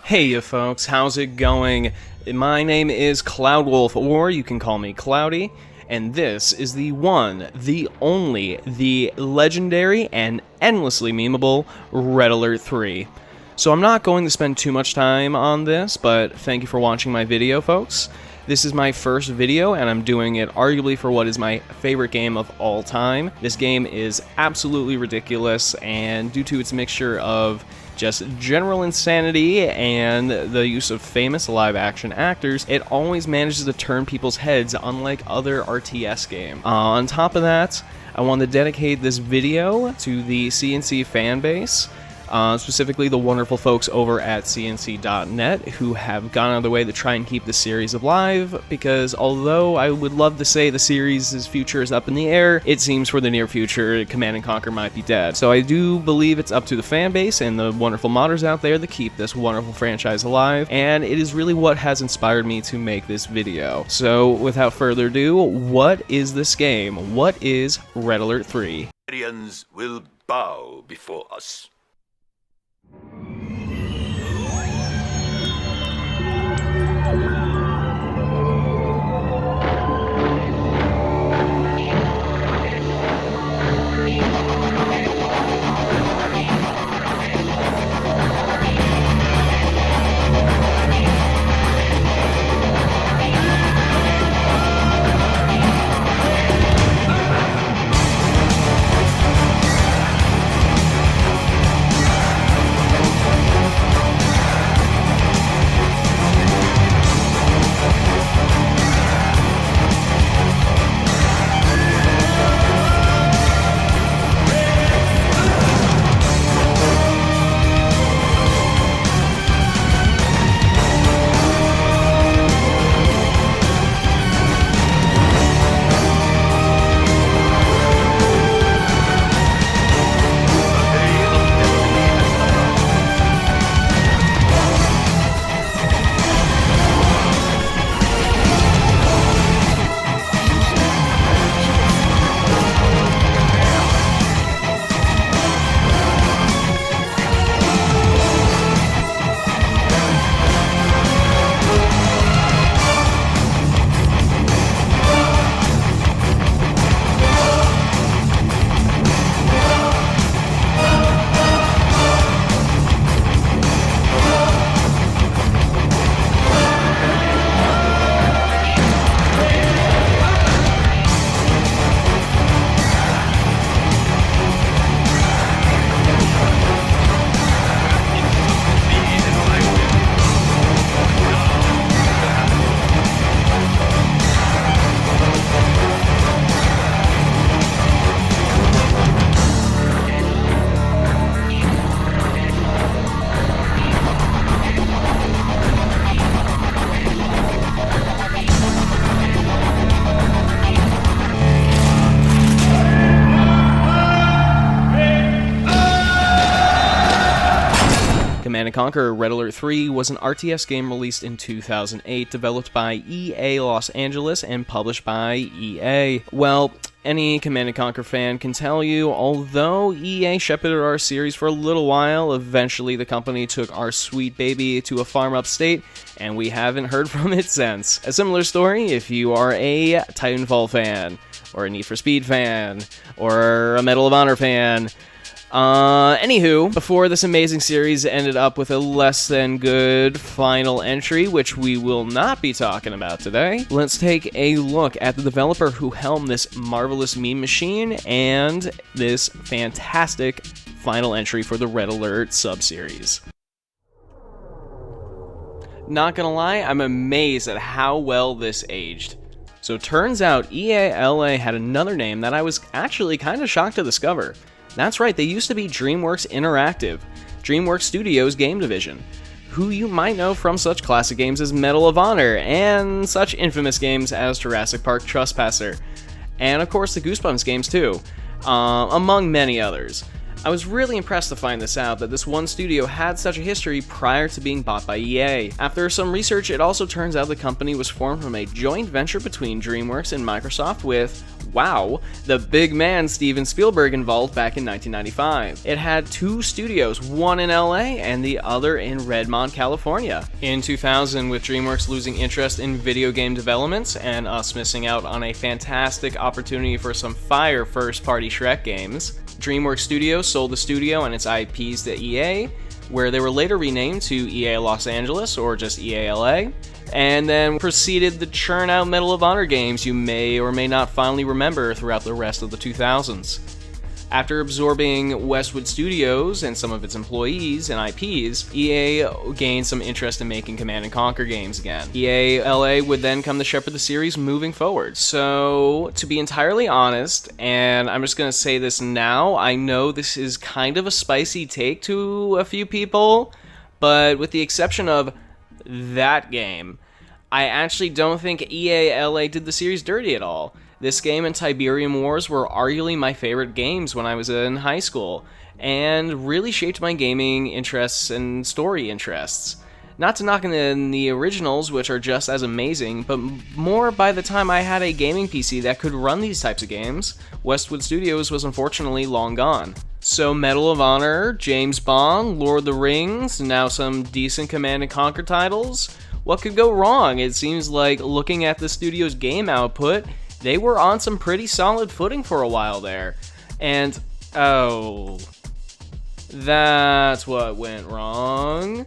Hey you folks, how's it going? My name is Cloudwolf, or you can call me Cloudy, and this is the one, the only, the legendary and endlessly memeable Red Alert 3. So I'm not going to spend too much time on this, but thank you for watching my video, folks. This is my first video, and I'm doing it arguably for what is my favorite game of all time. This game is absolutely ridiculous, and due to its mixture of just general insanity and the use of famous live-action actors, it always manages to turn people's heads, unlike other RTS games. On top of that, I want to dedicate this video to the CNC fanbase, specifically the wonderful folks over at CNC.net who have gone out of their way to try and keep the series alive, because although I would love to say the series' future is up in the air, it seems for the near future Command & Conquer might be dead. So I do believe it's up to the fan base and the wonderful modders out there to keep this wonderful franchise alive, and it is really what has inspired me to make this video. So without further ado, what is this game? What is Red Alert 3? Aliens will bow before us. Command & Conquer Red Alert 3 was an RTS game released in 2008, developed by EA Los Angeles and published by EA. Well, any Command & Conquer fan can tell you, although EA shepherded our series for a little while, eventually the company took our sweet baby to a farm upstate, and we haven't heard from it since. A similar story if you are a Titanfall fan, or a Need for Speed fan, or a Medal of Honor fan. Anywho, before this amazing series ended up with a less than good final entry, which we will not be talking about today, let's take a look at the developer who helmed this marvelous meme machine and this fantastic final entry for the Red Alert subseries. Not gonna lie, I'm amazed at how well this aged. So turns out EA LA had another name that I was actually kind of shocked to discover. That's right, they used to be DreamWorks Interactive, DreamWorks Studios game division, who you might know from such classic games as Medal of Honor, and such infamous games as Jurassic Park Trespasser, and of course the Goosebumps games too, among many others. I was really impressed to find this out, that this one studio had such a history prior to being bought by EA. After some research, it also turns out the company was formed from a joint venture between DreamWorks and Microsoft, with wow, the big man Steven Spielberg involved back in 1995. It had 2 studios, one in LA and the other in Redmond, California. In 2000, with DreamWorks losing interest in video game developments and us missing out on a fantastic opportunity for some fire first-party Shrek games, DreamWorks Studios sold the studio and its IPs to EA, where they were later renamed to EA Los Angeles, or just EA LA, and then proceeded to churn out Medal of Honor games you may or may not fondly remember throughout the rest of the 2000s. After absorbing Westwood Studios and some of its employees and IPs, EA gained some interest in making Command & Conquer games again. EA LA would then come to shepherd the series moving forward. So, to be entirely honest, and I'm just gonna say this now, I know this is kind of a spicy take to a few people, but with the exception of that game, I actually don't think EA LA did the series dirty at all. This game and Tiberium Wars were arguably my favorite games when I was in high school, and really shaped my gaming interests and story interests. Not to knock in the originals, which are just as amazing, but more by the time I had a gaming PC that could run these types of games, Westwood Studios was unfortunately long gone. So Medal of Honor, James Bond, Lord of the Rings, now some decent Command & Conquer titles. What could go wrong? It seems like, looking at the studio's game output, they were on some pretty solid footing for a while there. And, oh, that's what went wrong.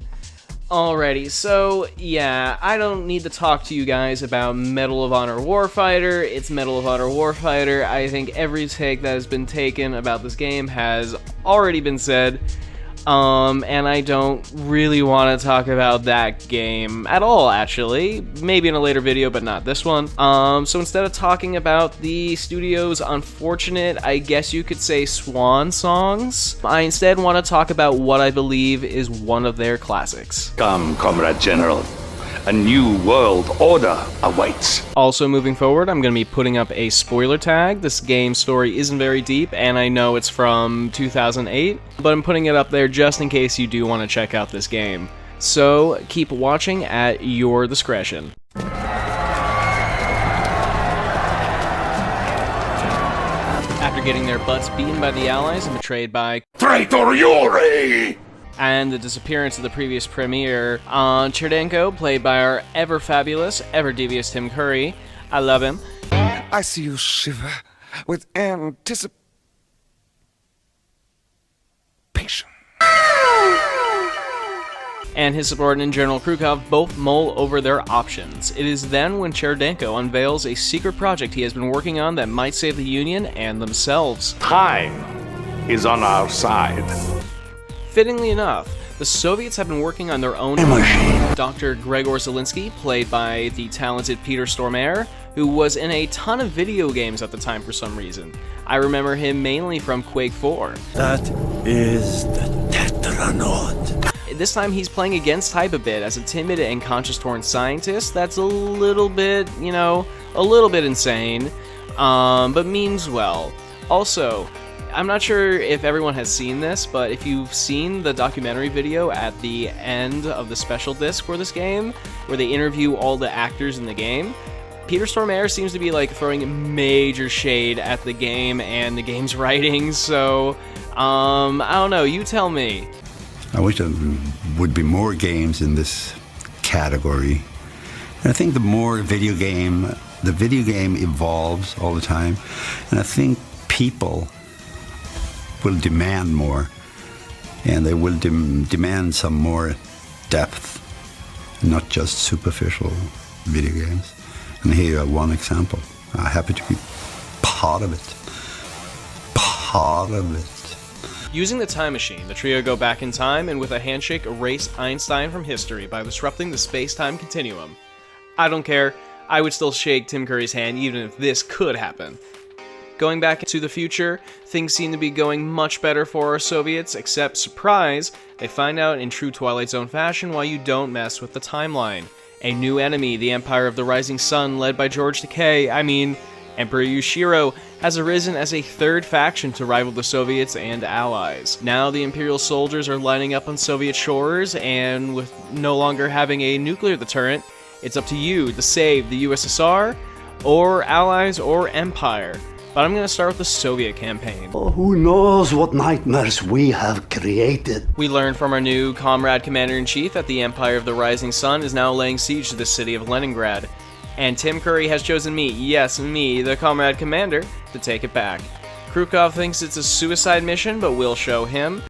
Alrighty, so, yeah, I don't need to talk to you guys about Medal of Honor Warfighter. It's Medal of Honor Warfighter. I think every take that has been taken about this game has already been said. And I don't really want to talk about that game at all, actually. Maybe in a later video, but not this one. So instead of talking about the studio's unfortunate, I guess you could say, swan songs, I instead want to talk about what I believe is one of their classics. Come, Comrade General. A new world order awaits. Also, moving forward, I'm going to be putting up a spoiler tag. This game's story isn't very deep, and I know it's from 2008, but I'm putting it up there just in case you do want to check out this game. So, keep watching at your discretion. After getting their butts beaten by the Allies and betrayed by Traitor Yuri! and the disappearance of the previous premier, Cherdenko, played by our ever-fabulous, ever-devious Tim Curry. I love him. I see you shiver with anticipation. And his subordinate General Krukov both mull over their options. It is then when Cherdenko unveils a secret project he has been working on that might save the Union and themselves. Time is on our side. Fittingly enough, the Soviets have been working on their own Dr. Gregor Zelinsky, played by the talented Peter Stormare, who was in a ton of video games at the time for some reason. I remember him mainly from Quake 4. That is the Tetranaut. This time he's playing against type a bit as a timid and conscious-torn scientist that's a little bit, a little bit insane, but means well. Also, I'm not sure if everyone has seen this, but if you've seen the documentary video at the end of the special disc for this game, where they interview all the actors in the game, Peter Stormare seems to be throwing major shade at the game and the game's writing, so I don't know, you tell me. I wish there would be more games in this category. And I think the video game evolves all the time, and I think people will demand more, and they will demand some more depth, not just superficial video games. And here you have one example. I'm happy to be part of it. Using the time machine, the trio go back in time and with a handshake erase Einstein from history by disrupting the space-time continuum. I don't care, I would still shake Tim Curry's hand even if this could happen. Going back into the future, things seem to be going much better for our Soviets, except, surprise, they find out in true Twilight Zone fashion why you don't mess with the timeline. A new enemy, the Empire of the Rising Sun, led by George Takei, Emperor Yushiro, has arisen as a third faction to rival the Soviets and allies. Now the Imperial soldiers are lining up on Soviet shores, and with no longer having a nuclear deterrent, it's up to you to save the USSR, or allies, or empire. but I'm going to start with the Soviet campaign. Who knows what nightmares we have created? We learned from our new comrade commander-in-chief that the Empire of the Rising Sun is now laying siege to the city of Leningrad, and Tim Curry has chosen me, yes me, the comrade commander, to take it back. Krukov thinks it's a suicide mission, but we'll show him.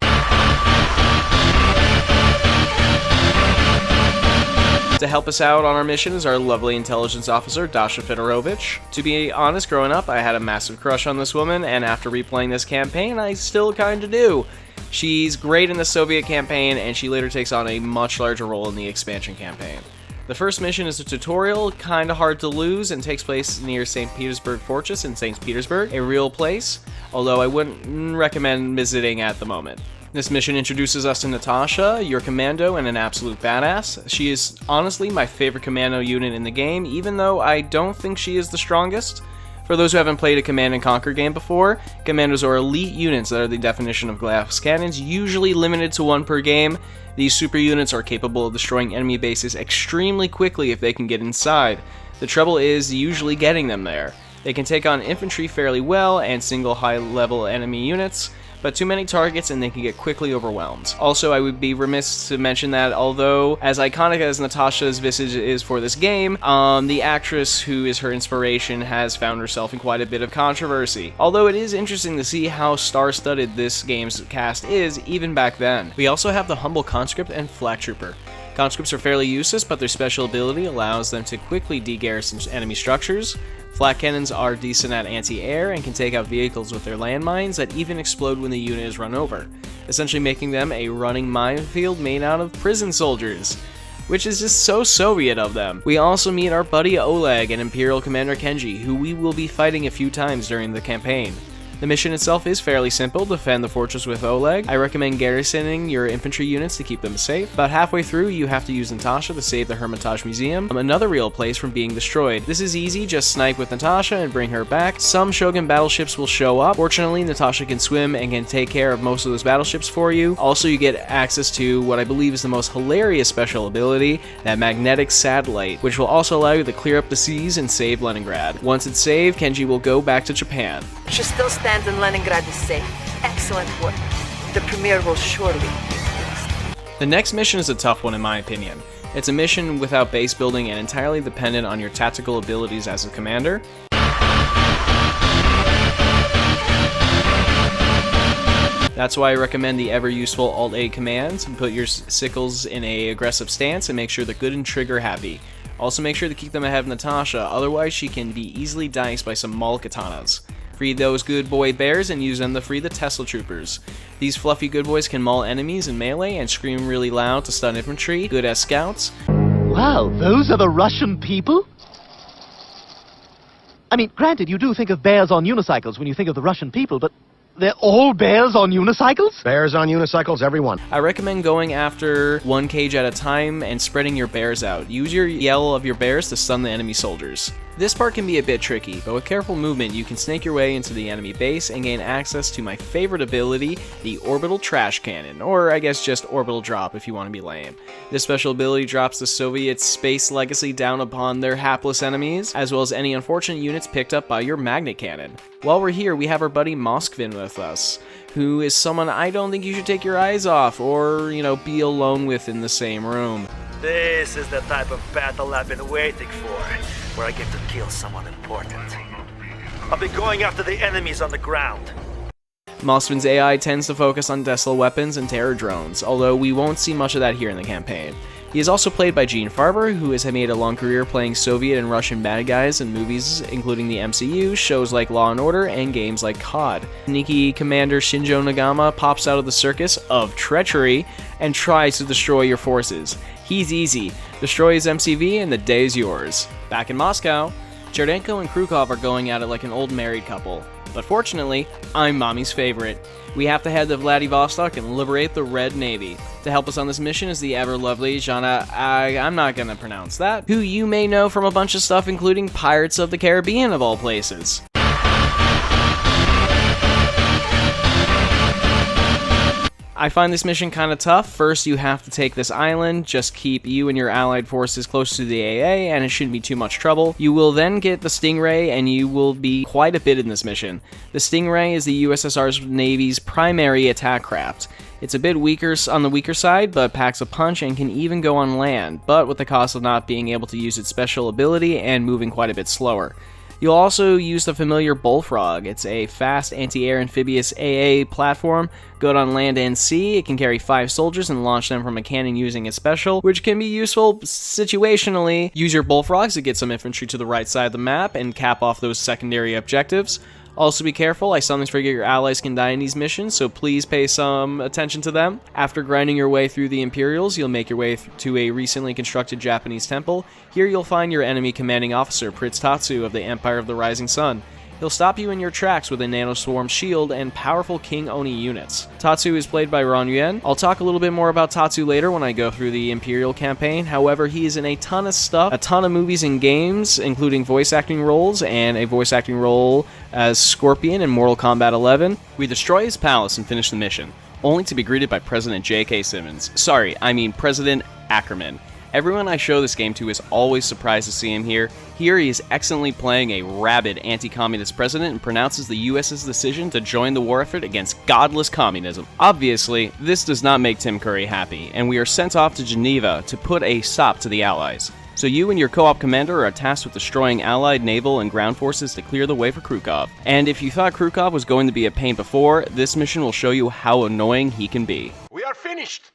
To help us out on our mission is our lovely intelligence officer, Dasha Fedorovich. To be honest, growing up, I had a massive crush on this woman, and after replaying this campaign, I still kinda do. She's great in the Soviet campaign, and she later takes on a much larger role in the expansion campaign. The first mission is a tutorial, kinda hard to lose, and takes place near St. Petersburg Fortress in St. Petersburg, a real place, although I wouldn't recommend visiting at the moment. This mission introduces us to Natasha, your commando, and an absolute badass. She is honestly my favorite commando unit in the game, even though I don't think she is the strongest. For those who haven't played a Command & Conquer game before, commandos are elite units that are the definition of glass cannons, usually limited to one per game. These super units are capable of destroying enemy bases extremely quickly if they can get inside. The trouble is usually getting them there. They can take on infantry fairly well and single high-level enemy units, but too many targets and they can get quickly overwhelmed. Also, I would be remiss to mention that although as iconic as Natasha's visage is for this game, the actress who is her inspiration has found herself in quite a bit of controversy. Although it is interesting to see how star-studded this game's cast is even back then. We also have the humble conscript and flak trooper. Conscripts are fairly useless, but their special ability allows them to quickly de-garrison enemy structures. Flak cannons are decent at anti-air and can take out vehicles with their landmines that even explode when the unit is run over, essentially making them a running minefield made out of prison soldiers, which is just so Soviet of them. We also meet our buddy Oleg and Imperial Commander Kenji, who we will be fighting a few times during the campaign. The mission itself is fairly simple: defend the fortress with Oleg. I recommend garrisoning your infantry units to keep them safe. About halfway through, you have to use Natasha to save the Hermitage Museum, another real place, from being destroyed. This is easy, just snipe with Natasha and bring her back. Some Shogun battleships will show up. Fortunately, Natasha can swim and can take care of most of those battleships for you. Also, you get access to what I believe is the most hilarious special ability, that magnetic satellite, which will also allow you to clear up the seas and save Leningrad. Once it's saved, Kenji will go back to Japan. She still stands and Leningrad is safe. Excellent work. The premiere will surely be pleased. The next mission is a tough one in my opinion. It's a mission without base building and entirely dependent on your tactical abilities as a commander. That's why I recommend the ever-useful Alt-A commands. Put your sickles in an aggressive stance and make sure they're good and trigger happy. Also make sure to keep them ahead of Natasha, otherwise she can be easily diced by some maul katanas. Free those good boy bears and use them to free the Tesla troopers. These fluffy good boys can maul enemies in melee and scream really loud to stun infantry, good as scouts. Wow, those are the Russian people? I mean, granted, you do think of bears on unicycles when you think of the Russian people, but they're all bears on unicycles? Bears on unicycles, everyone. I recommend going after one cage at a time and spreading your bears out. Use your yell of your bears to stun the enemy soldiers. This part can be a bit tricky, but with careful movement you can snake your way into the enemy base and gain access to my favorite ability, the Orbital Trash Cannon, or I guess just Orbital Drop if you want to be lame. This special ability drops the Soviet space legacy down upon their hapless enemies, as well as any unfortunate units picked up by your Magnet Cannon. While we're here, we have our buddy Moskvin with us, who is someone I don't think you should take your eyes off or, be alone with in the same room. This is the type of battle I've been waiting for, where I get to kill someone important. I'll be going after the enemies on the ground. Moskvin's AI tends to focus on desolate weapons and terror drones, although we won't see much of that here in the campaign. He is also played by Gene Farber, who has made a long career playing Soviet and Russian bad guys in movies including the MCU, shows like Law & Order, and games like COD. Sneaky Commander Shinjo Nagama pops out of the circus of treachery and tries to destroy your forces. He's easy. Destroy his MCV and the day is yours. Back in Moscow, Cherdenko and Krukov are going at it like an old married couple. But fortunately, I'm Mommy's favorite. We have to head to Vladivostok and liberate the Red Navy. To help us on this mission is the ever-lovely Jana, I'm not gonna pronounce that, who you may know from a bunch of stuff including Pirates of the Caribbean of all places. I find this mission kind of tough. First, you have to take this island, just keep you and your allied forces close to the AA, and it shouldn't be too much trouble. You will then get the Stingray, and you will be quite a bit in this mission. The Stingray is the USSR Navy's primary attack craft. It's a bit weaker on the weaker side, but packs a punch and can even go on land, but with the cost of not being able to use its special ability and moving quite a bit slower. You'll also use the familiar Bullfrog. It's a fast anti-air amphibious AA platform, good on land and sea. It can carry 5 soldiers and launch them from a cannon using its special, which can be useful situationally. Use your Bullfrogs to get some infantry to the right side of the map and cap off those secondary objectives. Also be careful, I sometimes forget your allies can die in these missions, so please pay some attention to them. After grinding your way through the Imperials, you'll make your way to a recently constructed Japanese temple. Here you'll find your enemy commanding officer, Prince Tatsu of the Empire of the Rising Sun. He'll stop you in your tracks with a nanoswarm shield and powerful King Oni units. Tatsu is played by Ron Yuen. I'll talk a little bit more about Tatsu later when I go through the Imperial campaign. However, he is in a ton of stuff, a ton of movies and games, including voice acting roles and a voice acting role as Scorpion in Mortal Kombat 11. We destroy his palace and finish the mission, only to be greeted by President J.K. Simmons. Sorry, I mean President Ackerman. Everyone I show this game to is always surprised to see him here. Here he is excellently playing a rabid anti-communist president and pronounces the US's decision to join the war effort against godless communism. Obviously, this does not make Tim Curry happy, and we are sent off to Geneva to put a stop to the Allies. So you and your co-op commander are tasked with destroying Allied naval and ground forces to clear the way for Krukov. And if you thought Krukov was going to be a pain before, this mission will show you how annoying he can be. We are finished!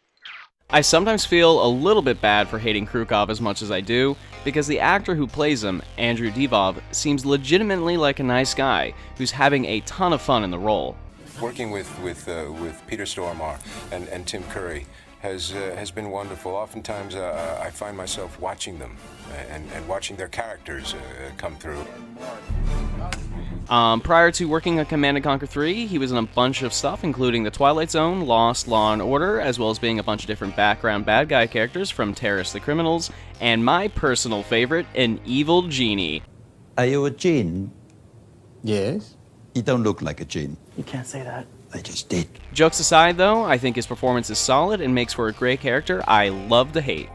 I sometimes feel a little bit bad for hating Krukov as much as I do, because the actor who plays him, Andrew Devov, seems legitimately like a nice guy who's having a ton of fun in the role. Working with Peter Stormare and Tim Curry has been wonderful. Oftentimes I find myself watching them and watching their characters come through. Prior to working on Command & Conquer 3, he was in a bunch of stuff, including The Twilight Zone, Lost, Law & Order, as well as being a bunch of different background bad guy characters from Terrorists the Criminals, and my personal favorite, an evil genie. Are you a genie? Yes. You don't look like a genie. You can't say that. I just did. Jokes aside, though, I think his performance is solid and makes for a great character I love to hate.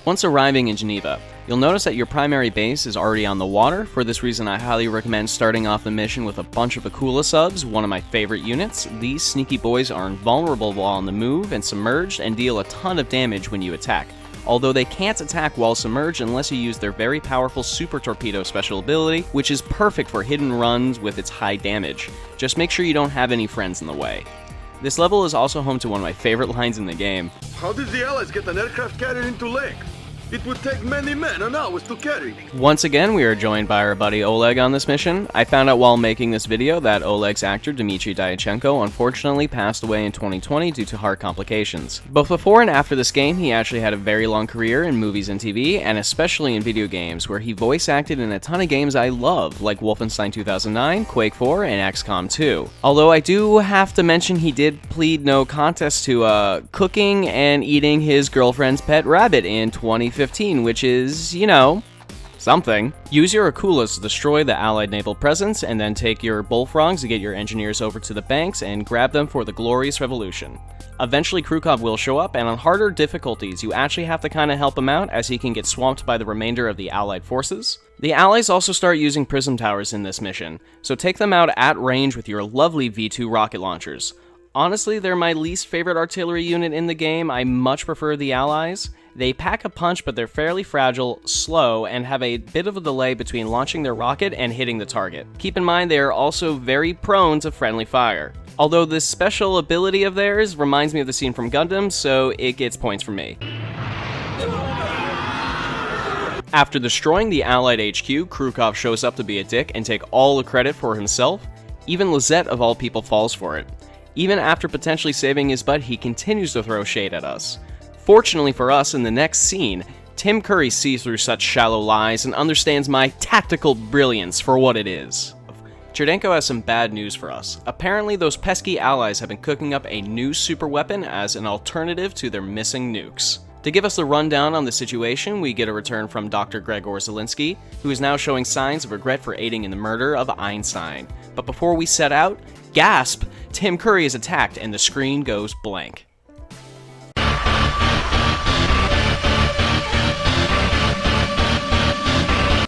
Once arriving in Geneva, you'll notice that your primary base is already on the water. For this reason, I highly recommend starting off the mission with a bunch of Akula subs, one of my favorite units. These sneaky boys are invulnerable while on the move and submerged and deal a ton of damage when you attack. Although they can't attack while submerged unless you use their very powerful Super Torpedo special ability, which is perfect for hidden runs with its high damage. Just make sure you don't have any friends in the way. This level is also home to one of my favorite lines in the game. How did the Allies get an aircraft carrier into lake? It would take many men and hours to carry. Once again, we are joined by our buddy Oleg on this mission. I found out while making this video that Oleg's actor Dmitry Dyachenko unfortunately passed away in 2020 due to heart complications. Both before and after this game, he actually had a very long career in movies and TV, and especially in video games, where he voice acted in a ton of games I love, like Wolfenstein 2009, Quake 4, and XCOM 2. Although I do have to mention he did plead no contest to cooking and eating his girlfriend's pet rabbit in 2015, which is, you know, something. Use your Akulas to destroy the Allied naval presence, and then take your Bullfrogs to get your engineers over to the banks and grab them for the glorious revolution. Eventually Krukov will show up, and on harder difficulties you actually have to kinda help him out as he can get swamped by the remainder of the Allied forces. The Allies also start using prism towers in this mission, so take them out at range with your lovely V2 rocket launchers. Honestly, they're my least favorite artillery unit in the game. I much prefer the Allies. They pack a punch, but they're fairly fragile, slow, and have a bit of a delay between launching their rocket and hitting the target. Keep in mind they are also very prone to friendly fire. Although this special ability of theirs reminds me of the scene from Gundam, so it gets points from me. After destroying the Allied HQ, Krukov shows up to be a dick and take all the credit for himself. Even Lizette of all people falls for it. Even after potentially saving his butt, he continues to throw shade at us. Fortunately for us, in the next scene, Tim Curry sees through such shallow lies and understands my tactical brilliance for what it is. Cherdenko has some bad news for us. Apparently those pesky allies have been cooking up a new super weapon as an alternative to their missing nukes. To give us the rundown on the situation, we get a return from Dr. Gregor Zelinsky, who is now showing signs of regret for aiding in the murder of Einstein. But before we set out, gasp! Tim Curry is attacked and the screen goes blank.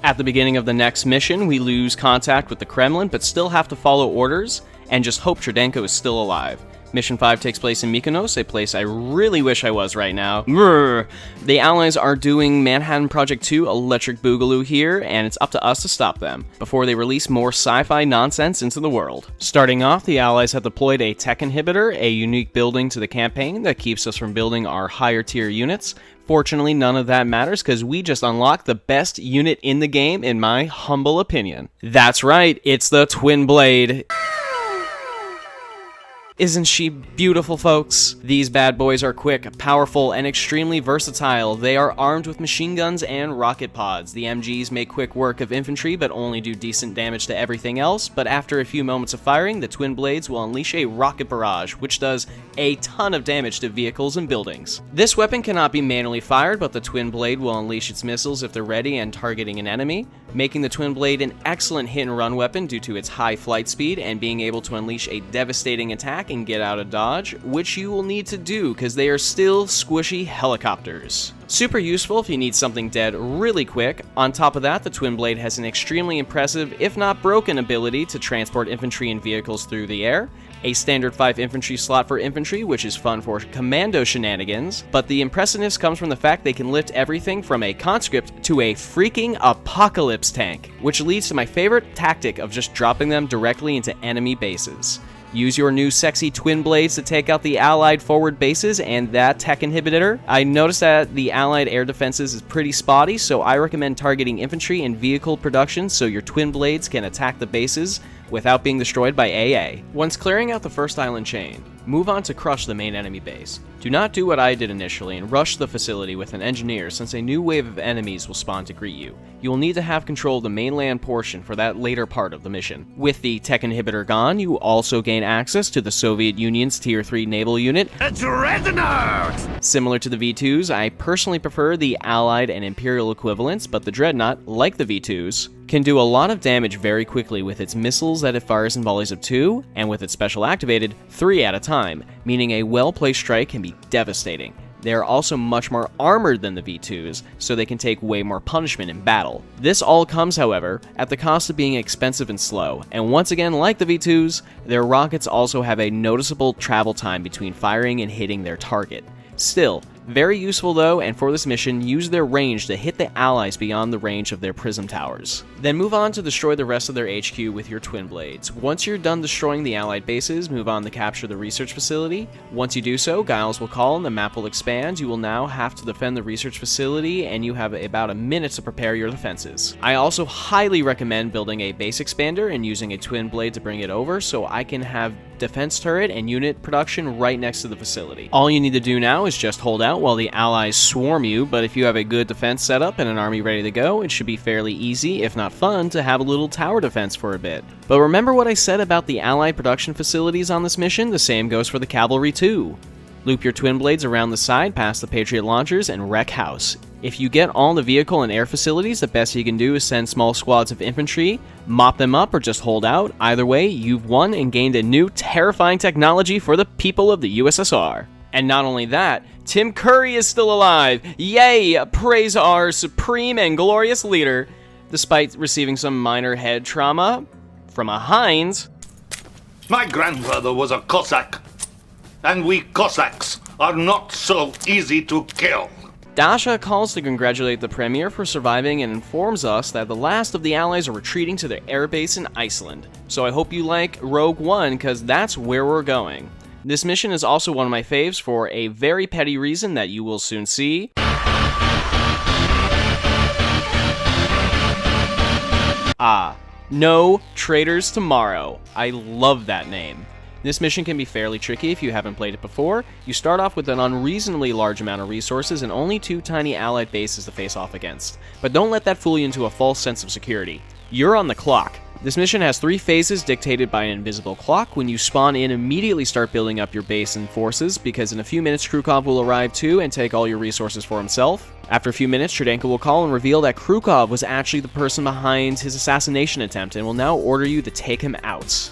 At the beginning of the next mission, we lose contact with the Kremlin, but still have to follow orders, and just hope Cherdenko is still alive. Mission 5 takes place in Mykonos, a place I really wish I was right now. Brr. The Allies are doing Manhattan Project 2 Electric Boogaloo here, and it's up to us to stop them, before they release more sci-fi nonsense into the world. Starting off, the Allies have deployed a tech inhibitor, a unique building to the campaign that keeps us from building our higher tier units. Fortunately, none of that matters because we just unlocked the best unit in the game, in my humble opinion. That's right, it's the Twin Blade. Isn't she beautiful, folks? These bad boys are quick, powerful, and extremely versatile. They are armed with machine guns and rocket pods. The MGs make quick work of infantry, but only do decent damage to everything else. But after a few moments of firing, the Twin Blades will unleash a rocket barrage, which does a ton of damage to vehicles and buildings. This weapon cannot be manually fired, but the Twin Blade will unleash its missiles if they're ready and targeting an enemy, making the Twin Blade an excellent hit-and-run weapon due to its high flight speed and being able to unleash a devastating attack and get out of dodge, which you will need to do because they are still squishy helicopters. Super useful if you need something dead really quick. On top of that, the Twin Blade has an extremely impressive, if not broken, ability to transport infantry and vehicles through the air, a standard 5 infantry slot for infantry, which is fun for commando shenanigans, but the impressiveness comes from the fact they can lift everything from a conscript to a freaking apocalypse tank, which leads to my favorite tactic of just dropping them directly into enemy bases. Use your new sexy Twin Blades to take out the Allied forward bases and that tech inhibitor. I noticed that the Allied air defenses is pretty spotty, so I recommend targeting infantry and vehicle production so your Twin Blades can attack the bases without being destroyed by AA. Once clearing out the first island chain, move on to crush the main enemy base. Do not do what I did initially and rush the facility with an engineer, since a new wave of enemies will spawn to greet you. You will need to have control of the mainland portion for that later part of the mission. With the tech inhibitor gone, you also gain access to the Soviet Union's Tier 3 naval unit, a Dreadnought! Similar to the V2s, I personally prefer the Allied and Imperial equivalents, but the Dreadnought, like the V2s, can do a lot of damage very quickly with its missiles that it fires in volleys of 2, and with its special activated, 3 at a time, meaning a well-placed strike can be devastating. They are also much more armored than the V2s, so they can take way more punishment in battle. This all comes, however, at the cost of being expensive and slow, and once again, like the V2s, their rockets also have a noticeable travel time between firing and hitting their target. Still, very useful though, and for this mission, use their range to hit the Allies beyond the range of their prism towers. Then move on to destroy the rest of their HQ with your Twin Blades. Once you're done destroying the Allied bases, move on to capture the research facility. Once you do so, Giles will call and the map will expand. You will now have to defend the research facility, and you have about a minute to prepare your defenses. I also highly recommend building a base expander and using a Twin Blade to bring it over so I can have defense turret and unit production right next to the facility. All you need to do now is just hold out while the Allies swarm you, but if you have a good defense setup and an army ready to go, it should be fairly easy, if not fun, to have a little tower defense for a bit. But remember what I said about the Allied production facilities on this mission? The same goes for the cavalry too. Loop your Twin Blades around the side past the Patriot launchers and wreck house. If you get all the vehicle and air facilities, the best you can do is send small squads of infantry, mop them up, or just hold out. Either way, you've won and gained a new terrifying technology for the people of the USSR. And not only that, Tim Curry is still alive! Yay! Praise our supreme and glorious leader! Despite receiving some minor head trauma from a Heinz. My grandfather was a Cossack, and we Cossacks are not so easy to kill. Dasha calls to congratulate the Premier for surviving and informs us that the last of the Allies are retreating to their airbase in Iceland. So I hope you like Rogue One, because that's where we're going. This mission is also one of my faves for a very petty reason that you will soon see. No Traitors Tomorrow. I love that name. This mission can be fairly tricky if you haven't played it before. You start off with an unreasonably large amount of resources and only 2 tiny Allied bases to face off against. But don't let that fool you into a false sense of security. You're on the clock. This mission has 3 phases dictated by an invisible clock. When you spawn in, immediately start building up your base and forces, because in a few minutes Krukov will arrive too and take all your resources for himself. After a few minutes, Cherdenko will call and reveal that Krukov was actually the person behind his assassination attempt and will now order you to take him out.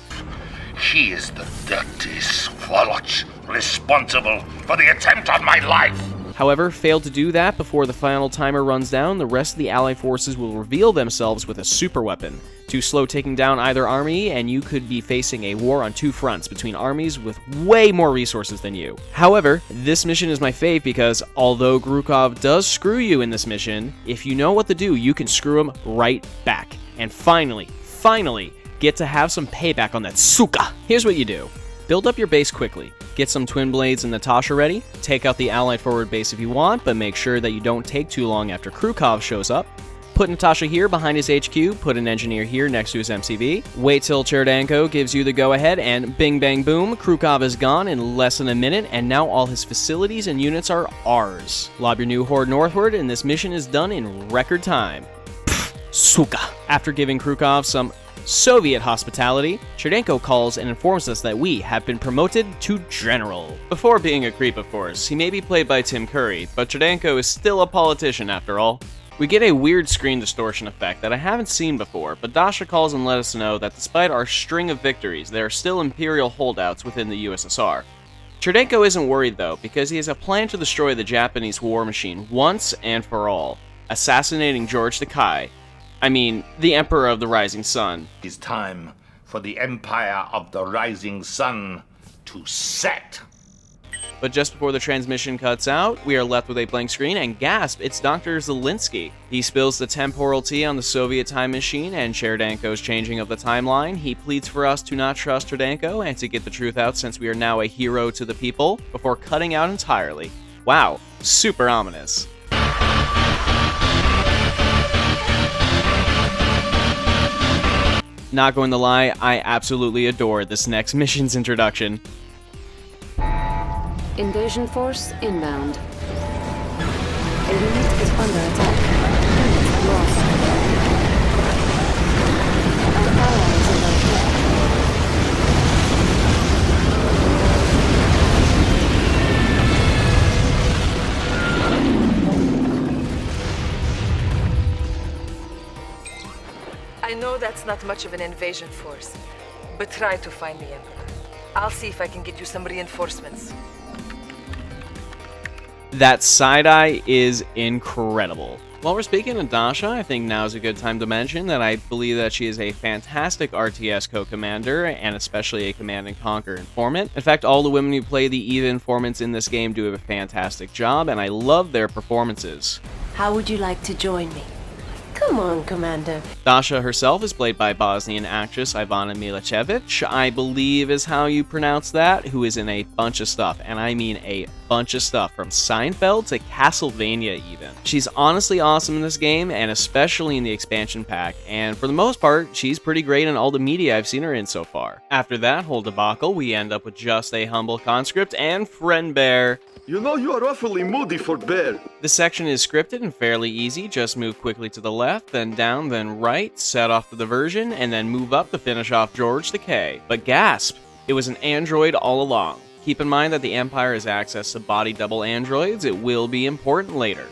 He is the dirty swalloch responsible for the attempt on my life. However, fail to do that before the final timer runs down, the rest of the Allied forces will reveal themselves with a super weapon. Too slow taking down either army, and you could be facing a war on 2 fronts between armies with way more resources than you. However, this mission is my fave because although Krukov does screw you in this mission, if you know what to do, you can screw him right back. And finally, get to have some payback on that suka. Here's what you do. Build up your base quickly. Get some twin blades and Natasha ready. Take out the Allied forward base if you want, but make sure that you don't take too long after Krukov shows up. Put Natasha here behind his HQ, put an engineer here next to his MCV. Wait till Cherdenko gives you the go-ahead, and bing bang boom, Krukov is gone in less than a minute, and now all his facilities and units are ours. Lob your new horde northward, and this mission is done in record time. Pfft, suka. After giving Krukov some Soviet hospitality, Cherdenko calls and informs us that we have been promoted to General. Before being a creep, of course, he may be played by Tim Curry, but Cherdenko is still a politician after all. We get a weird screen distortion effect that I haven't seen before, but Dasha calls and let us know that despite our string of victories, there are still Imperial holdouts within the USSR. Cherdenko isn't worried though, because he has a plan to destroy the Japanese war machine once and for all, assassinating George Takei. I mean, the Emperor of the Rising Sun. It's time for the Empire of the Rising Sun to set. But just before the transmission cuts out, we are left with a blank screen, and gasp, it's Dr. Zelensky. He spills the temporal tea on the Soviet time machine and Cherdenko's changing of the timeline. He pleads for us to not trust Cherdenko and to get the truth out since we are now a hero to the people, before cutting out entirely. Wow, super ominous. Not going to lie, I absolutely adore this next mission's introduction. Invasion force inbound. A unit is under attack. Unit lost. Our allies are located. I know that's not much of an invasion force, but try to find the Emperor. I'll see if I can get you some reinforcements. That side-eye is incredible. While we're speaking of Dasha, I think now is a good time to mention that I believe that she is a fantastic RTS co-commander, and especially a Command & Conquer informant. In fact, all the women who play the EVA informants in this game do a fantastic job, and I love their performances. How would you like to join me? Come on, Commander. Dasha herself is played by Bosnian actress Ivana Milicevic, I believe is how you pronounce that, who is in a bunch of stuff, and I mean a bunch of stuff, from Seinfeld to Castlevania even. She's honestly awesome in this game, and especially in the expansion pack, and for the most part, she's pretty great in all the media I've seen her in so far. After that whole debacle, we end up with just a humble conscript and Friend Bear. You know you are awfully moody for Bear. This section is scripted and fairly easy. Just move quickly to the left, then down, then right, set off the diversion, and then move up to finish off George Takei. But gasp! It was an android all along. Keep in mind that the Empire has access to body double androids. It will be important later.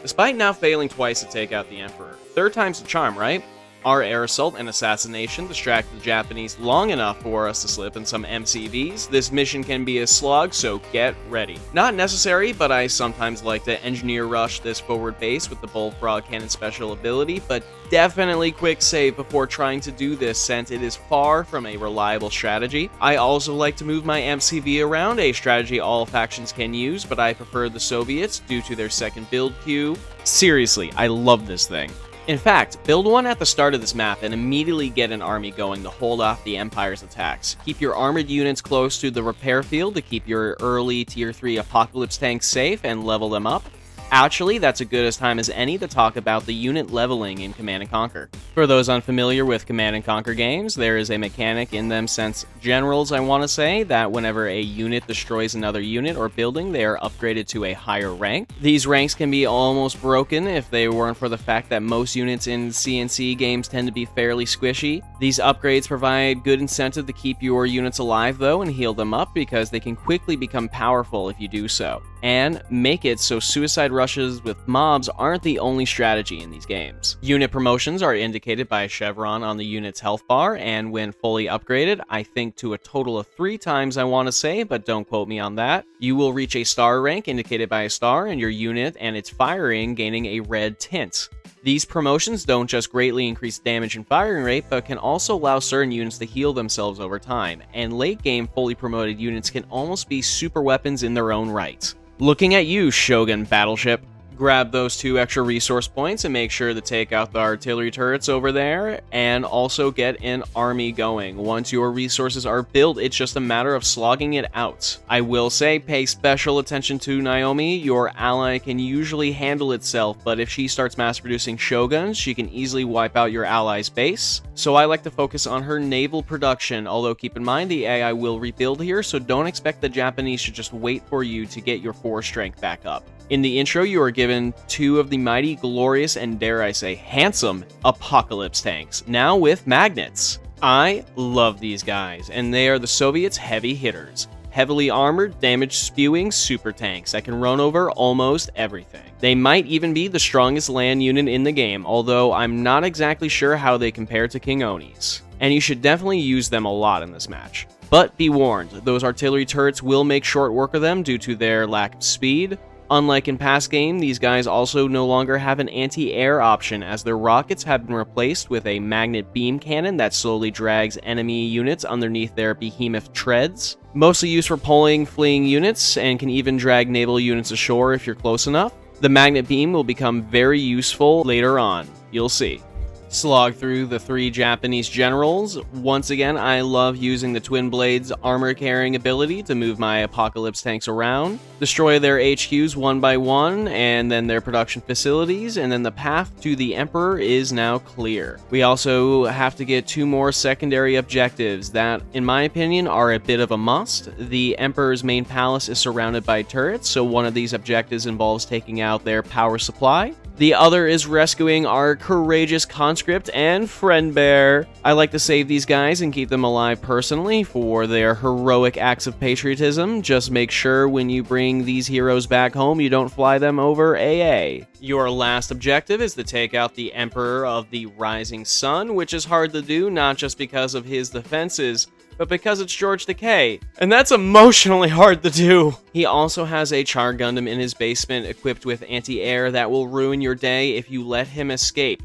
Despite now failing twice to take out the Emperor, third time's the charm, right? Our air assault and assassination distracted the Japanese long enough for us to slip in some MCVs. This mission can be a slog, so get ready. Not necessary, but I sometimes like to engineer rush this forward base with the Bullfrog Cannon special ability, but definitely quick save before trying to do this since it is far from a reliable strategy. I also like to move my MCV around, a strategy all factions can use, but I prefer the Soviets due to their second build queue. Seriously, I love this thing. In fact, build one at the start of this map and immediately get an army going to hold off the Empire's attacks. Keep your armored units close to the repair field to keep your early Tier 3 Apocalypse tanks safe and level them up. Actually, that's as good a time as any to talk about the unit leveling in Command & Conquer. For those unfamiliar with Command & Conquer games, there is a mechanic in them since generals, I want to say, that whenever a unit destroys another unit or building, they are upgraded to a higher rank. These ranks can be almost broken if they weren't for the fact that most units in CNC games tend to be fairly squishy. These upgrades provide good incentive to keep your units alive though and heal them up because they can quickly become powerful if you do so, and make it so suicide rushes with mobs aren't the only strategy in these games. Unit promotions are indicated by a chevron on the unit's health bar, and when fully upgraded, I think to a total of 3 times I want to say, but don't quote me on that, you will reach a star rank indicated by a star and your unit and its firing gaining a red tint. These promotions don't just greatly increase damage and firing rate, but can also allow certain units to heal themselves over time, and late game fully promoted units can almost be super weapons in their own right. Looking at you, Shogun Battleship. Grab those 2 extra resource points and make sure to take out the artillery turrets over there, and also get an army going. Once your resources are built, it's just a matter of slogging it out. I will say, pay special attention to Naomi. Your ally can usually handle itself, but if she starts mass producing shoguns, she can easily wipe out your ally's base. So I like to focus on her naval production, although keep in mind the AI will rebuild here, so don't expect the Japanese to just wait for you to get your 4 strength back up. In the intro, you are given 2 of the mighty, glorious, and dare I say, handsome Apocalypse tanks, now with magnets. I love these guys, and they are the Soviets' heavy hitters. Heavily armored, damage-spewing super tanks that can run over almost everything. They might even be the strongest land unit in the game, although I'm not exactly sure how they compare to King Oni's. And you should definitely use them a lot in this match. But be warned, those artillery turrets will make short work of them due to their lack of speed. Unlike in past game, these guys also no longer have an anti-air option, as their rockets have been replaced with a magnet beam cannon that slowly drags enemy units underneath their behemoth treads. Mostly used for pulling fleeing units, and can even drag naval units ashore if you're close enough. The magnet beam will become very useful later on, you'll see. Slog through the 3 Japanese generals. Once again, I love using the Twin Blades armor-carrying ability to move my Apocalypse tanks around, destroy their HQs one by one, and then their production facilities, and then the path to the Emperor is now clear. We also have to get 2 more secondary objectives that, in my opinion, are a bit of a must. The Emperor's main palace is surrounded by turrets, so one of these objectives involves taking out their power supply. The other is rescuing our courageous conscript and friend bear. I like to save these guys and keep them alive personally for their heroic acts of patriotism. Just make sure when you bring these heroes back home, you don't fly them over AA. Your last objective is to take out the Emperor of the Rising Sun, which is hard to do, not just because of his defenses, but because it's George Takei, and that's emotionally hard to do. He also has a Char Gundam in his basement equipped with anti-air that will ruin your day if you let him escape.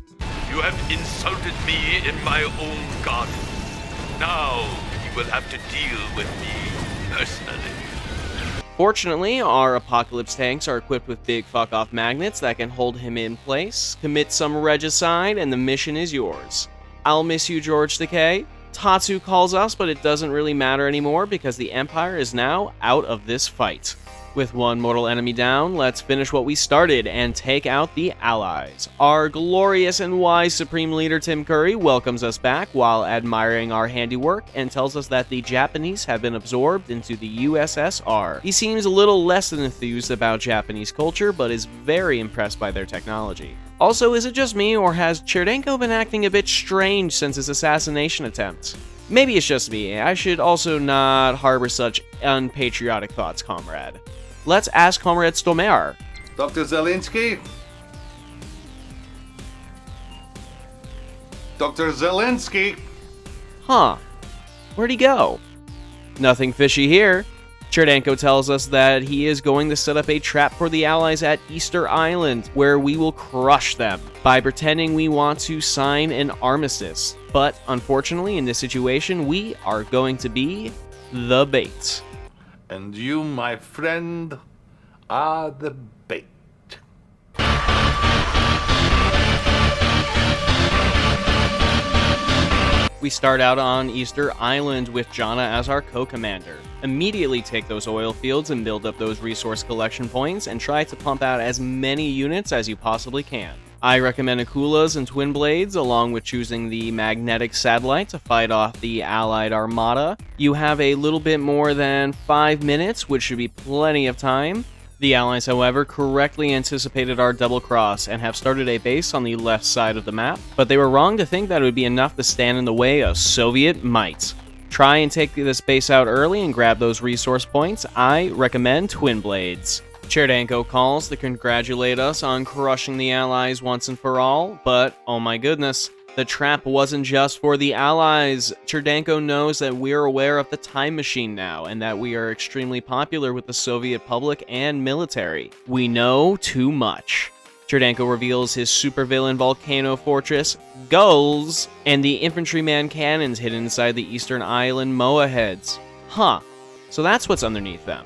You have insulted me in my own garden. Now you will have to deal with me personally. Fortunately, our Apocalypse tanks are equipped with big fuck-off magnets that can hold him in place. Commit some regicide and the mission is yours. I'll miss you, George Takei. Tatsu calls us, but it doesn't really matter anymore because the Empire is now out of this fight. With 1 mortal enemy down, let's finish what we started and take out the Allies. Our glorious and wise Supreme Leader Tim Curry welcomes us back while admiring our handiwork and tells us that the Japanese have been absorbed into the USSR. He seems a little less than enthused about Japanese culture, but is very impressed by their technology. Also, is it just me, or has Cherdenko been acting a bit strange since his assassination attempt? Maybe it's just me. I should also not harbor such unpatriotic thoughts, comrade. Let's ask Comrade Stomer. Dr. Zelensky? Dr. Zelensky? Huh. Where'd he go? Nothing fishy here. Cherdenko tells us that he is going to set up a trap for the Allies at Easter Island, where we will crush them by pretending we want to sign an armistice. But unfortunately, in this situation, we are going to be the bait. And you, my friend, are the bait. We start out on Easter Island with Jana as our co-commander. Immediately take those oil fields and build up those resource collection points and try to pump out as many units as you possibly can. I recommend Akulas and Twin Blades, along with choosing the magnetic satellite to fight off the Allied Armada. You have a little bit more than 5 minutes, which should be plenty of time. The Allies, however, correctly anticipated our double cross and have started a base on the left side of the map, but they were wrong to think that it would be enough to stand in the way of Soviet might. Try and take this base out early and grab those resource points. I recommend Twin Blades. Cherdenko calls to congratulate us on crushing the Allies once and for all, but oh my goodness, the trap wasn't just for the Allies. Cherdenko knows that we're aware of the time machine now, and that we are extremely popular with the Soviet public and military. We know too much. Cherdenko reveals his supervillain volcano fortress, Gulls, and the infantryman cannons hidden inside the eastern island Moa heads. Huh, so that's what's underneath them.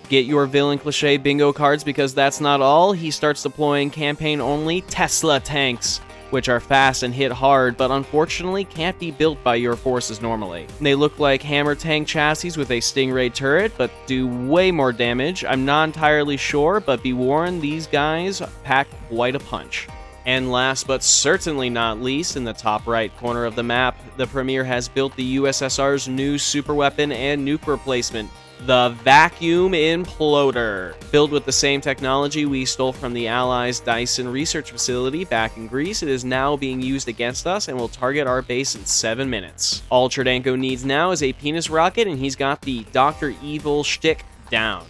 Get your villain cliche bingo cards, because that's not all. He starts deploying campaign-only Tesla tanks, which are fast and hit hard, but unfortunately can't be built by your forces normally. They look like hammer tank chassis with a Stingray turret, but do way more damage. I'm not entirely sure, but be warned, these guys pack quite a punch. And last but certainly not least, in the top right corner of the map, the Premier has built the USSR's new superweapon and nuke replacement, the Vacuum Imploder. Built with the same technology we stole from the Allies' Dyson research facility back in Greece, it is now being used against us and will target our base in 7 minutes. All Cherdenko needs now is a penis rocket, and he's got the Dr. Evil shtick down.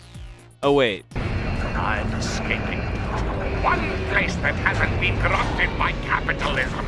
Oh wait. I'm escaping. One place that hasn't been corrupted by capitalism.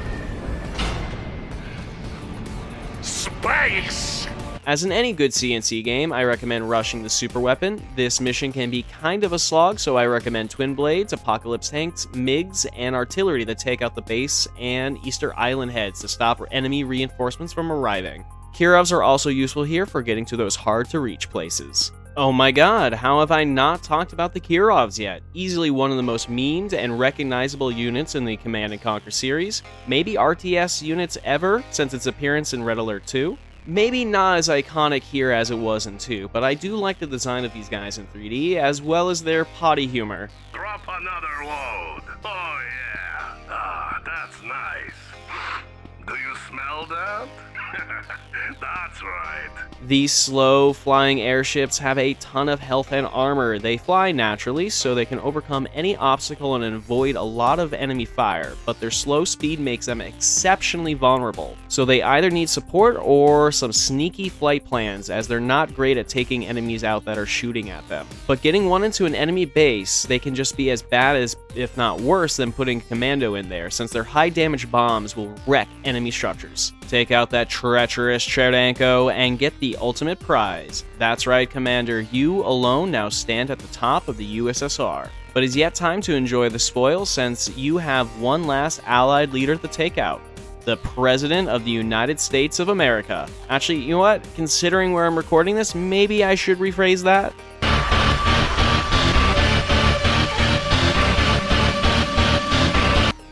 Space! As in any good CNC game, I recommend rushing the super weapon. This mission can be kind of a slog, so I recommend Twin Blades, Apocalypse tanks, MiGs, and artillery to take out the base and Easter Island heads to stop enemy reinforcements from arriving. Kirovs are also useful here for getting to those hard-to-reach places. Oh my god, how have I not talked about the Kirovs yet? Easily one of the most memed and recognizable units in the Command & Conquer series. Maybe RTS units ever, since its appearance in Red Alert 2. Maybe not as iconic here as it was in 2, but I do like the design of these guys in 3D, as well as their potty humor. Drop another load. Oh yeah. Ah, that's nice. Do you smell that? That's right. These slow flying airships have a ton of health and armor. They fly naturally, so they can overcome any obstacle and avoid a lot of enemy fire, but their slow speed makes them exceptionally vulnerable. So they either need support or some sneaky flight plans, as they're not great at taking enemies out that are shooting at them. But getting one into an enemy base, they can just be as bad as, if not worse, than putting commando in there, since their high damage bombs will wreck enemy structures. Take out that treacherous Cherdenko and get the ultimate prize. That's right, Commander, you alone now stand at the top of the USSR. But it's yet time to enjoy the spoils, since you have one last Allied leader to take out. The President of the United States of America. Actually, you know what? Considering where I'm recording this, maybe I should rephrase that.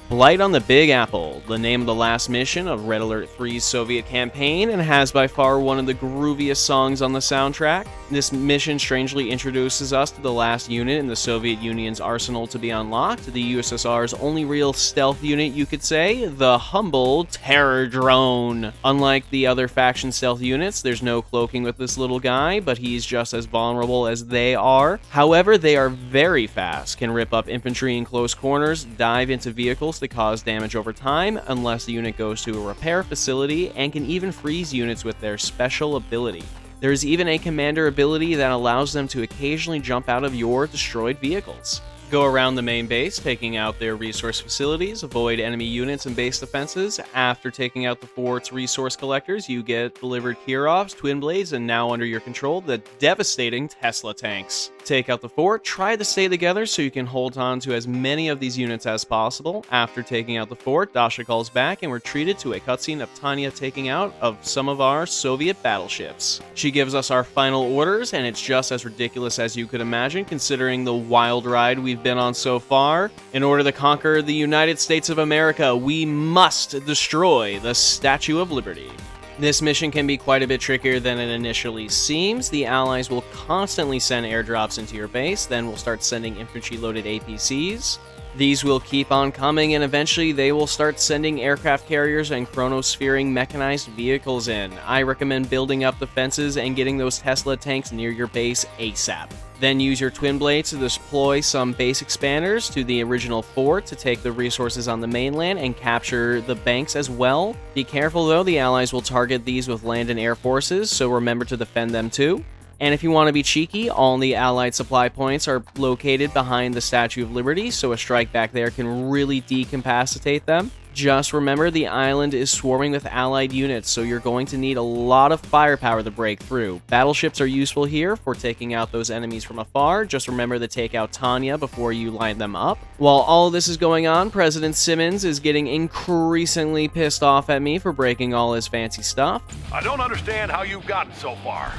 Blight on the Big Apple, the name of the last mission of Red Alert 3's Soviet campaign, and has by far one of the grooviest songs on the soundtrack. This mission strangely introduces us to the last unit in the Soviet Union's arsenal to be unlocked, the USSR's only real stealth unit, you could say, the humble Terror Drone. Unlike the other faction stealth units, there's no cloaking with this little guy, but he's just as vulnerable as they are. However, they are very fast, can rip up infantry in close corners, dive into vehicles to cause damage over time unless the unit goes to a repair facility, and can even freeze units with their special ability. There's even a commander ability that allows them to occasionally jump out of your destroyed vehicles. Go around the main base, taking out their resource facilities, avoid enemy units and base defenses. After taking out the fort's resource collectors, you get delivered Kirovs, Twin Blades, and now under your control, the devastating Tesla tanks. Take out the fort, try to stay together so you can hold on to as many of these units as possible. After taking out the fort, Dasha calls back and we're treated to a cutscene of Tanya taking out of some of our Soviet battleships. She gives us our final orders, and it's just as ridiculous as you could imagine, considering the wild ride we've been on so far. In order to conquer the United States of America, we must destroy the Statue of Liberty. This mission can be quite a bit trickier than it initially seems. The Allies will constantly send airdrops into your base, then we'll start sending infantry-loaded APCs. These will keep on coming, and eventually they will start sending aircraft carriers and chronosphering mechanized vehicles in. I recommend building up defenses and getting those Tesla tanks near your base ASAP. Then use your twin blades to deploy some base expanders to the original fort to take the resources on the mainland and capture the banks as well. Be careful though, the allies will target these with land and air forces, so remember to defend them too. And if you want to be cheeky, all the allied supply points are located behind the Statue of Liberty, so a strike back there can really decapacitate them. Just remember, the island is swarming with allied units, so you're going to need a lot of firepower to break through. Battleships are useful here for taking out those enemies from afar. Just remember to take out Tanya before you line them up. While all of this is going on, President Simmons is getting increasingly pissed off at me for breaking all his fancy stuff. I don't understand how you've gotten so far.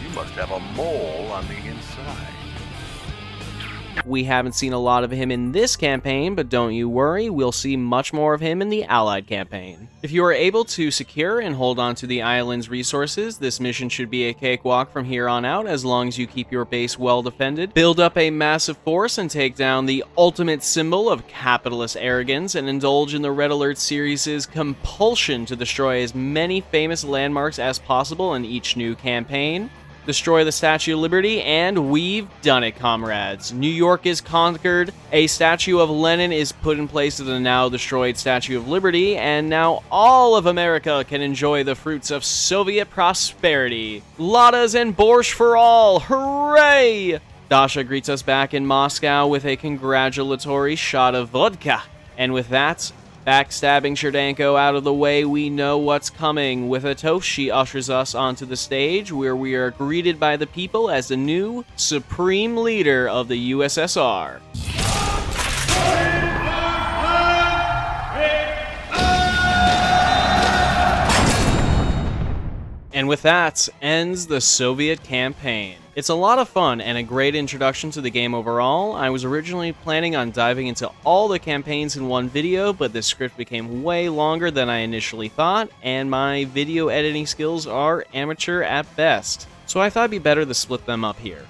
You must have a mole on the inside. We haven't seen a lot of him in this campaign, but don't you worry, we'll see much more of him in the Allied campaign. If you are able to secure and hold on to the island's resources, this mission should be a cakewalk from here on out as long as you keep your base well defended. Build up a massive force and take down the ultimate symbol of capitalist arrogance and indulge in the Red Alert series' compulsion to destroy as many famous landmarks as possible in each new campaign. Destroy the Statue of Liberty, and we've done it, comrades. New York is conquered, a statue of Lenin is put in place of the now destroyed Statue of Liberty, and now all of America can enjoy the fruits of Soviet prosperity. Lattes and borscht for all! Hooray! Dasha greets us back in Moscow with a congratulatory shot of vodka. And with that, backstabbing Sherdanko out of the way, we know what's coming. With a toast, she ushers us onto the stage, where we are greeted by the people as the new supreme leader of the USSR. And with that, ends the Soviet campaign. It's a lot of fun and a great introduction to the game overall. I was originally planning on diving into all the campaigns in one video, but this script became way longer than I initially thought, and my video editing skills are amateur at best. So I thought it'd be better to split them up here.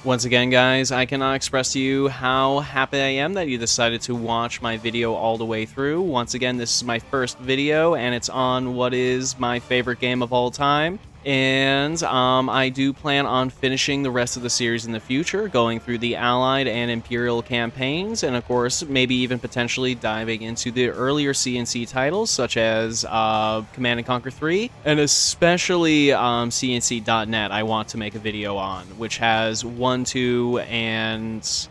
Once again, guys, I cannot express to you how happy I am that you decided to watch my video all the way through. Once again, this is my first video, and it's on what is my favorite game of all time. And I do plan on finishing the rest of the series in the future, going through the Allied and Imperial campaigns, and of course, maybe even potentially diving into the earlier CNC titles, such as Command & Conquer 3, and especially CNC.net I want to make a video on, which has 1, 2, and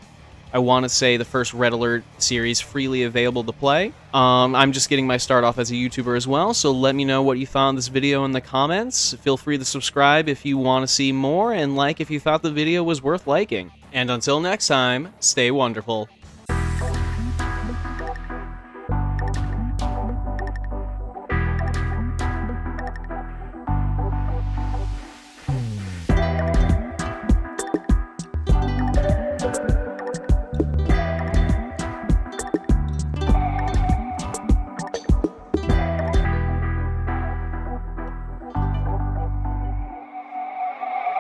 I want to say the first Red Alert series freely available to play. I'm just getting my start off as a YouTuber as well, so let me know what you thought of this video in the comments. Feel free to subscribe if you want to see more, and like if you thought the video was worth liking. And until next time, stay wonderful.